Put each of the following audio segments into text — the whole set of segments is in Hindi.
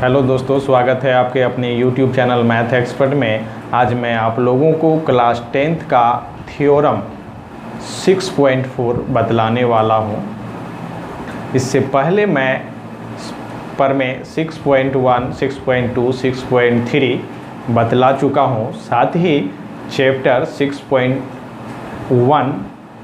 हेलो दोस्तों, स्वागत है आपके अपने YouTube चैनल मैथ एक्सपर्ट में। आज मैं आप लोगों को क्लास 10th का थ्योरम 6.4 बतलाने वाला हूं। इससे पहले मैं 6.1, 6.2, 6.3 बतला चुका हूं। साथ ही चैप्टर 6.1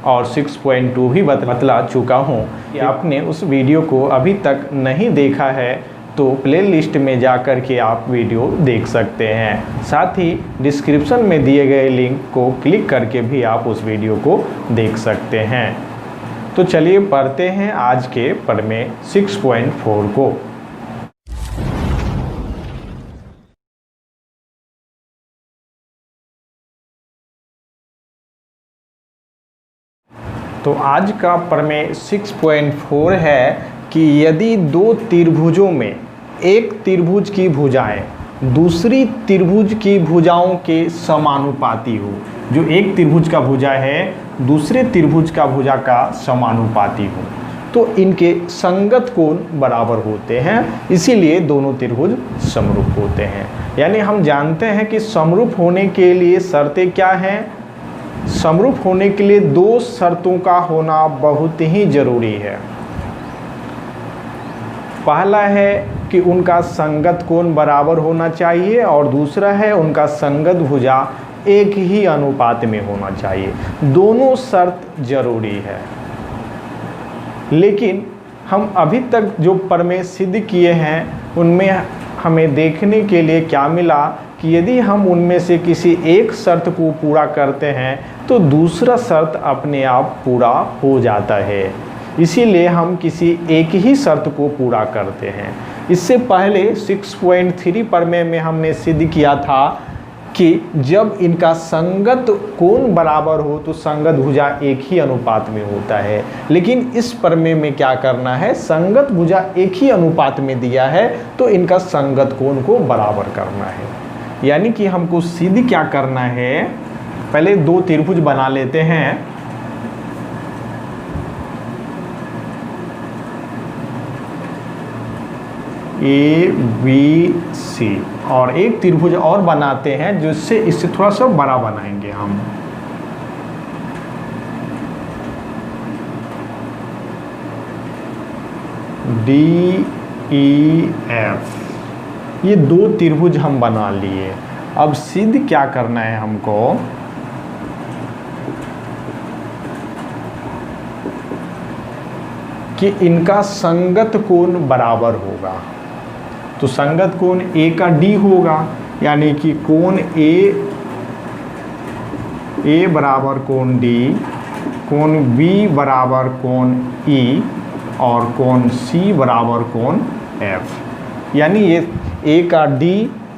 और 6.2 भी बतला चुका हूं। आपने उस वीडियो को अभी तक नहीं देखा है तो प्लेलिस्ट में जाकर के आप वीडियो देख सकते हैं। साथ ही डिस्क्रिप्शन में दिए गए लिंक को क्लिक करके भी आप उस वीडियो को देख सकते हैं। तो चलिए पढ़ते हैं आज के प्रमेय 6.4 को। तो आज का प्रमेय 6.4 है कि यदि दो त्रिभुजों में एक त्रिभुज की भुजाएं दूसरी त्रिभुज की भुजाओं के समानुपाती हो, जो एक त्रिभुज का भुजा है दूसरे त्रिभुज का भुजा का समानुपाती हो, तो इनके संगत कोण बराबर होते हैं, इसीलिए दोनों त्रिभुज समरूप होते हैं। यानी हम जानते हैं कि समरूप होने के लिए शर्तें क्या हैं। समरूप होने के लिए दो शर्तों का होना बहुत ही जरूरी है। पहला है कि उनका संगत कोण बराबर होना चाहिए और दूसरा है उनका संगत भुजा एक ही अनुपात में होना चाहिए। दोनों शर्त जरूरी है। लेकिन हम अभी तक जो प्रमेय सिद्ध किए हैं उनमें हमें देखने के लिए क्या मिला कि यदि हम उनमें से किसी एक शर्त को पूरा करते हैं तो दूसरा शर्त अपने आप पूरा हो जाता है। इसीलिए हम किसी एक ही शर्त को पूरा करते हैं। इससे पहले 6.3 प्रमेय में हमने सिद्ध किया था कि जब इनका संगत कोण बराबर हो तो संगत भुजा एक ही अनुपात में होता है। लेकिन इस प्रमेय में क्या करना है, संगत भुजा एक ही अनुपात में दिया है तो इनका संगत कोण को बराबर करना है। यानी कि हमको सिद्ध क्या करना है, पहले दो त्रिभुज बना लेते हैं। ABC और एक त्रिभुज और बनाते हैं जिससे इससे थोड़ा सा बड़ा बनाएंगे हम। DEF, ये दो त्रिभुज हम बना लिए। अब सिद्ध क्या करना है हमको, कि इनका संगत कोण बराबर होगा। तो संगत कोण A का D होगा, यानी कि कोण A बराबर कोण D, कोण B बराबर कोण E और कोण C बराबर कोण F। यानी ये A का D,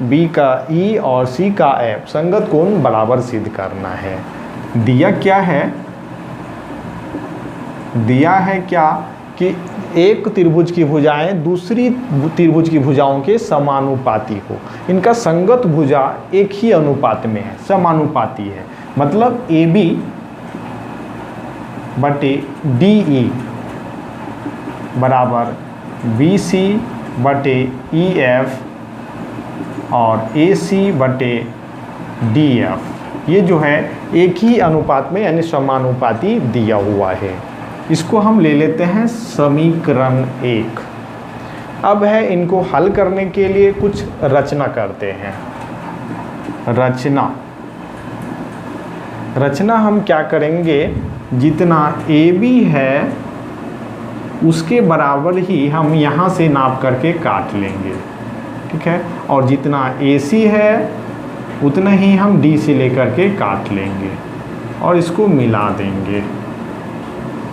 B का E और C का F संगत कोण बराबर सिद्ध करना है। दिया क्या है, दिया है क्या कि एक त्रिभुज की भुजाएं दूसरी त्रिभुज की भुजाओं के समानुपाती हो। इनका संगत भुजा एक ही अनुपात में है, समानुपाती है। मतलब AB बटे DE बराबर BC बटे EF और AC बटे DF। ये जो है एक ही अनुपात में यानी समानुपाती दिया हुआ है। इसको हम ले लेते हैं समीकरण 1। अब है इनको हल करने के लिए कुछ रचना करते हैं। रचना हम क्या करेंगे, जितना AB है उसके बराबर ही हम यहाँ से नाप करके काट लेंगे, ठीक है। और जितना AC है उतना ही हम D से लेकर के काट लेंगे और इसको मिला देंगे।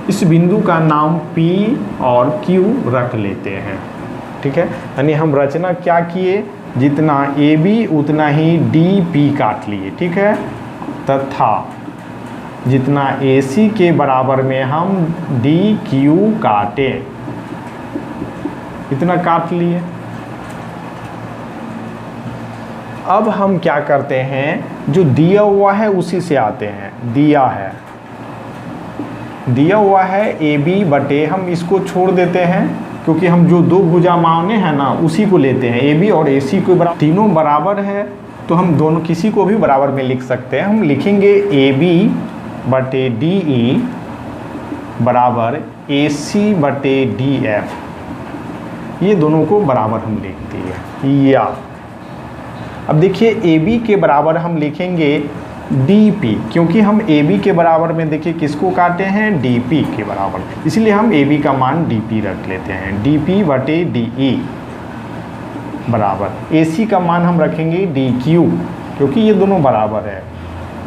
इस बिंदु का नाम P और Q रख लेते हैं, ठीक है। यानी हम रचना क्या किए, जितना AB उतना ही DP काट लिए, ठीक है। तथा जितना AC के बराबर में हम DQ काटे, इतना काट लिए। अब हम क्या करते हैं, जो दिया हुआ है उसी से आते हैं। दिया हुआ है AB बटे, हम इसको छोड़ देते हैं क्योंकि हम जो दो भुजा माने हैं ना उसी को लेते हैं, ए बी और ए सी को बराबर, तीनों बराबर है तो हम दोनों किसी को भी बराबर में लिख सकते हैं। हम लिखेंगे ए बी बटे डी ई बराबर ए सी बटे डी एफ, ये दोनों को बराबर हम लिख दिए। या अब देखिए ए बी के बराबर हम लिखेंगे डी पी, क्योंकि हम ए बी के बराबर में देखिए किसको काटे हैं, डी पी के बराबर, इसलिए हम ए बी का मान डी पी रख लेते हैं। डी पी बटे डी ई बराबर ए सी का मान हम रखेंगे डी क्यू, क्योंकि ये दोनों बराबर है,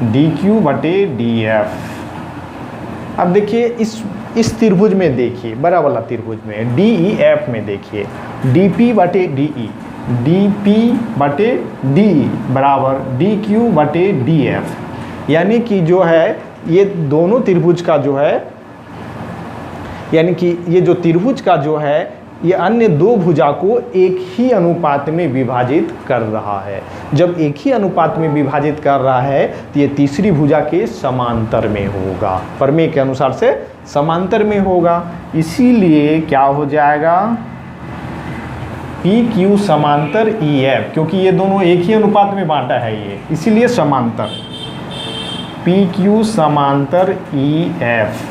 डी क्यू बटे डी एफ। अब देखिए इस त्रिभुज में देखिए, बड़ा वाला त्रिभुज में डी ई एफ में देखिए डी पी बटे डी ई, डी पी बटे डी बराबर डी क्यू बटे डी एफ, यानी कि जो है ये दोनों त्रिभुज का जो है, यानी कि ये जो त्रिभुज का जो है ये अन्य दो भुजा को एक ही अनुपात में विभाजित कर रहा है। जब एक ही अनुपात में विभाजित कर रहा है तो ये तीसरी भुजा के समांतर में होगा, प्रमेय के अनुसार से समांतर में होगा, इसीलिए क्या हो जाएगा पी क्यू समांतर ई एफ, क्योंकि ये दोनों एक ही अनुपात में बांटा है ये, इसीलिए समांतर, पी क्यू समांतर ई एफ,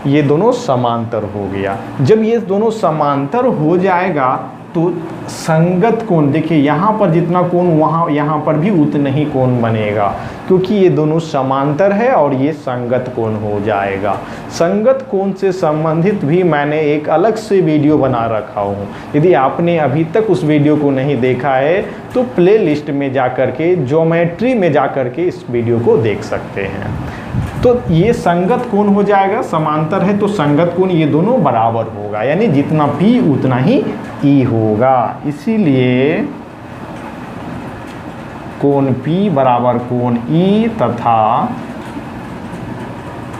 ये दोनों समांतर हो गया। जब ये दोनों समांतर हो जाएगा तो संगत कोण, देखिए यहाँ पर जितना कोण वहाँ यहाँ पर भी उतना ही कोण बनेगा, क्योंकि ये दोनों समांतर है और ये संगत कोण हो जाएगा। संगत कोण से संबंधित भी मैंने एक अलग से वीडियो बना रखा हूँ, यदि आपने अभी तक उस वीडियो को नहीं देखा है तो प्ले लिस्ट में जा कर के ज्योमेट्री में जा कर के इस वीडियो को देख सकते हैं। तो ये संगत कोण हो जाएगा, समांतर है तो संगत कोण ये दोनों बराबर होगा, यानी जितना P उतना ही E होगा, इसीलिए कोण P बराबर कोण E तथा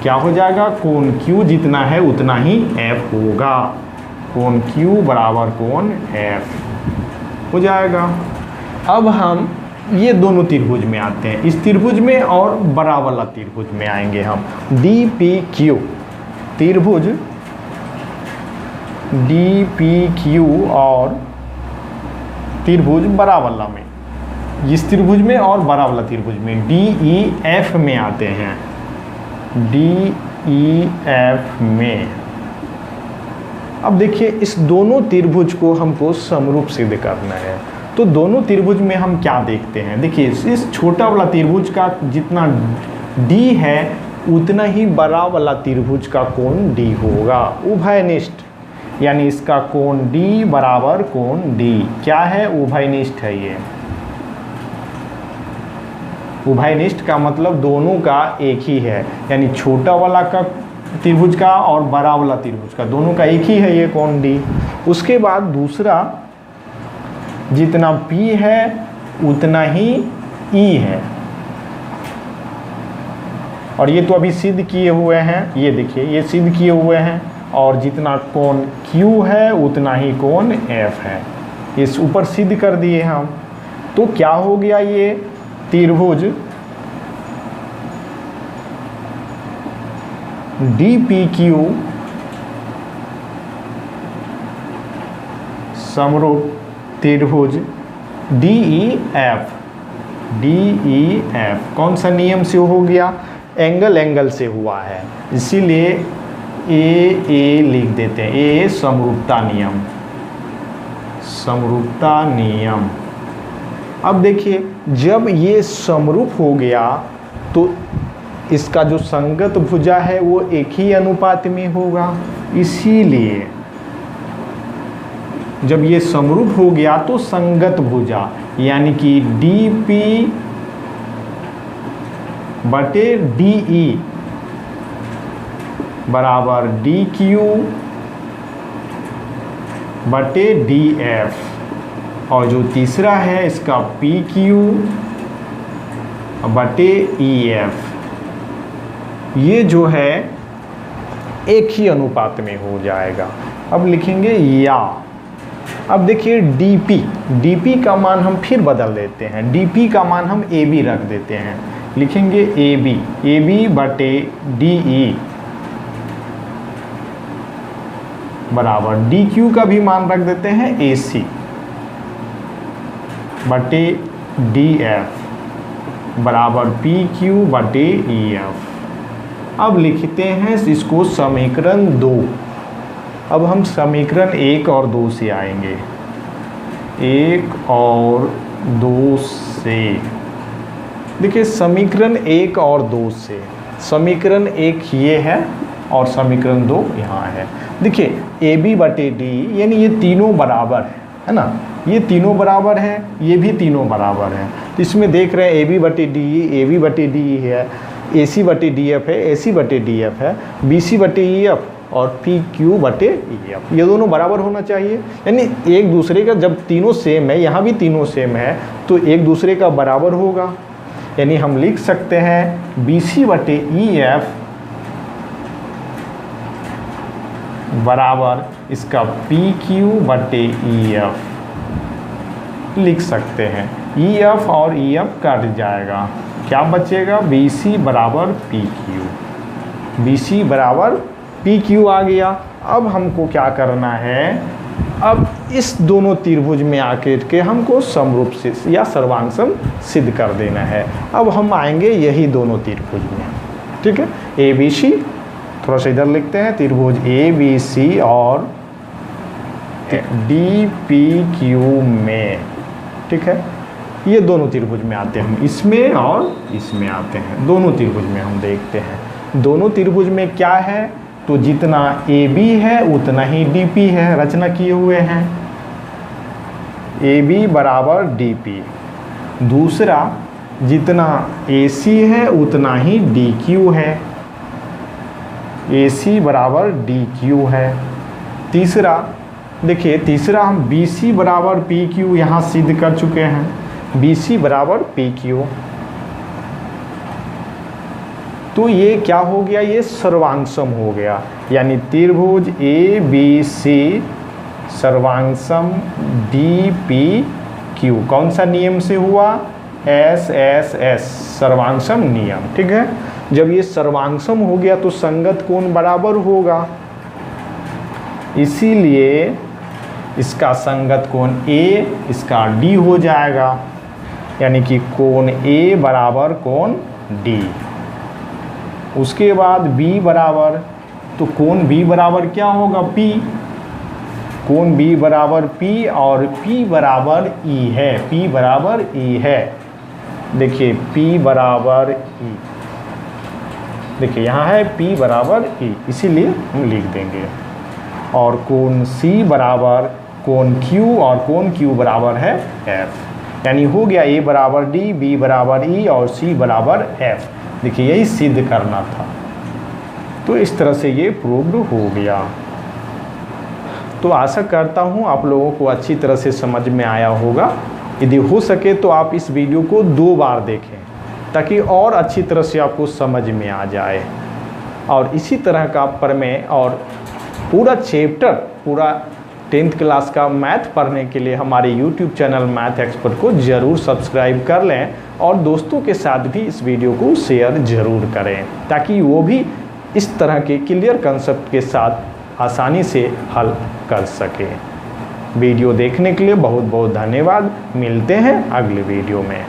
क्या हो जाएगा, कोण Q जितना है उतना ही F होगा, कोण Q बराबर कोण F हो जाएगा। अब हम ये दोनों त्रिभुज में आते हैं, इस त्रिभुज में और बड़ा वाला त्रिभुज में आएंगे हम, डी पी क्यू त्रिभुज, डी पी क्यू और त्रिभुज बड़ा वाला में, इस त्रिभुज में और बड़ा वाला त्रिभुज में डी ई एफ में आते हैं, डी ई एफ में। अब देखिए इस दोनों त्रिभुज को हमको समरूप सिद्ध करना है, तो दोनों त्रिभुज में हम क्या देखते हैं, देखिए इस छोटा वाला त्रिभुज का जितना d है उतना ही बड़ा वाला त्रिभुज का कोण d होगा, उभयनिष्ठ, यानी इसका कोण d बराबर कोण d क्या है, उभयनिष्ठ है। ये उभयनिष्ठ का मतलब दोनों का एक ही है, यानी छोटा वाला का त्रिभुज का और बड़ा वाला त्रिभुज का दोनों का एक ही है ये कोण d। उसके बाद दूसरा, जितना P है उतना ही E है, और ये तो अभी सिद्ध किए हुए हैं, ये देखिए ये सिद्ध किए हुए हैं, और जितना कोण Q है उतना ही कोण F है, इस ऊपर सिद्ध कर दिए हम। तो क्या हो गया, ये त्रिभुज DPQ समरूप त्रिभुज DEF, DEF कौन सा नियम से हो गया, एंगल से हुआ है, इसीलिए ए लिख देते हैं, ए समरूपता नियम, समरूपता नियम। अब देखिए जब ये समरूप हो गया तो इसका जो संगत भुजा है वो एक ही अनुपात में होगा, इसीलिए जब ये समरूप हो गया तो संगत भुजा यानी कि DP बटे DE बराबर DQ बटे DF, और जो तीसरा है इसका PQ बटे EF, ये जो है एक ही अनुपात में हो जाएगा। अब लिखेंगे या, अब देखिए DP का मान हम फिर बदल देते हैं, DP का मान हम AB रख देते हैं, लिखेंगे AB बटे DE बराबर डी क्यू का भी मान रख देते हैं AC बटे DF बराबर PQ बटे EF। अब लिखते हैं इसको समीकरण 2। अब हम समीकरण 1 और 2 से आएंगे, 1 और 2 से। देखिए समीकरण 1 और 2 से, समीकरण 1 ये है और समीकरण 2 यहाँ है। देखिए AB बटे D यानी ये तीनों बराबर है ना, ये तीनों बराबर हैं, ये भी तीनों बराबर हैं। तो इसमें देख रहे हैं AB बटे D, AB बटे D है, AC बटे DF है, AC बटे DF है, BC बटे EF और PQ बटे EF, ये दोनों बराबर होना चाहिए। यानी एक दूसरे का, जब तीनों सेम है, यहाँ भी तीनों सेम है, तो एक दूसरे का बराबर होगा। यानी हम लिख सकते हैं BC बटे EF बराबर इसका PQ बटे EF लिख सकते हैं। EF और EF कट जाएगा, क्या बचेगा? BC बराबर PQ, BC बराबर PQ आ गया। अब हमको क्या करना है? अब इस दोनों त्रिभुज में आकर के हमको समरूप से या सर्वांग सिद्ध कर देना है। अब हम आएंगे यही दोनों त्रिभुज में, ठीक है। ABC, थोड़ा सा इधर लिखते हैं, त्रिभुज ABC और DPQ में, ठीक है। ये दोनों त्रिभुज में आते हैं, इसमें और इसमें आते हैं। दोनों त्रिभुज में हम देखते हैं, दोनों त्रिभुज में क्या है, तो जितना AB है उतना ही DP है, रचना किए हुए हैं। AB बराबर DP। दूसरा, जितना AC है उतना ही DQ है, AC बराबर DQ है। तीसरा, देखिए तीसरा हम BC बराबर PQ यहाँ सिद्ध कर चुके हैं, BC बराबर PQ। तो ये क्या हो गया? ये सर्वांगसम हो गया। यानी त्रिभुज ABC सर्वांगसम DPQ कौन सा नियम से हुआ? SSS सर्वांगसम नियम, ठीक है। जब ये सर्वांगसम हो गया तो संगत कोण बराबर होगा, इसीलिए इसका संगत कोण A, इसका D हो जाएगा। यानी कि कोण A बराबर कोण D। उसके बाद B बराबर, तो कोण B बराबर क्या होगा? P। कोण B बराबर P और P बराबर E है, P बराबर E है। देखिए P बराबर E, देखिए यहाँ है P बराबर E, इसीलिए हम लिख देंगे। और कोण C बराबर कोण Q और कोण Q बराबर है F। यानी हो गया A बराबर D, B बराबर E और C बराबर F। देखिए यही सिद्ध करना था, तो इस तरह से ये प्रूव्ड हो गया। तो आशा करता हूँ आप लोगों को अच्छी तरह से समझ में आया होगा। यदि हो सके तो आप इस वीडियो को 2 बार देखें ताकि और अच्छी तरह से आपको समझ में आ जाए। और इसी तरह का प्रमेय और पूरा चैप्टर, पूरा 10th क्लास का मैथ पढ़ने के लिए हमारे YouTube चैनल मैथ एक्सपर्ट को ज़रूर सब्सक्राइब कर लें और दोस्तों के साथ भी इस वीडियो को शेयर ज़रूर करें ताकि वो भी इस तरह के क्लियर कंसेप्ट के साथ आसानी से हल कर सकें। वीडियो देखने के लिए बहुत बहुत धन्यवाद। मिलते हैं अगले वीडियो में।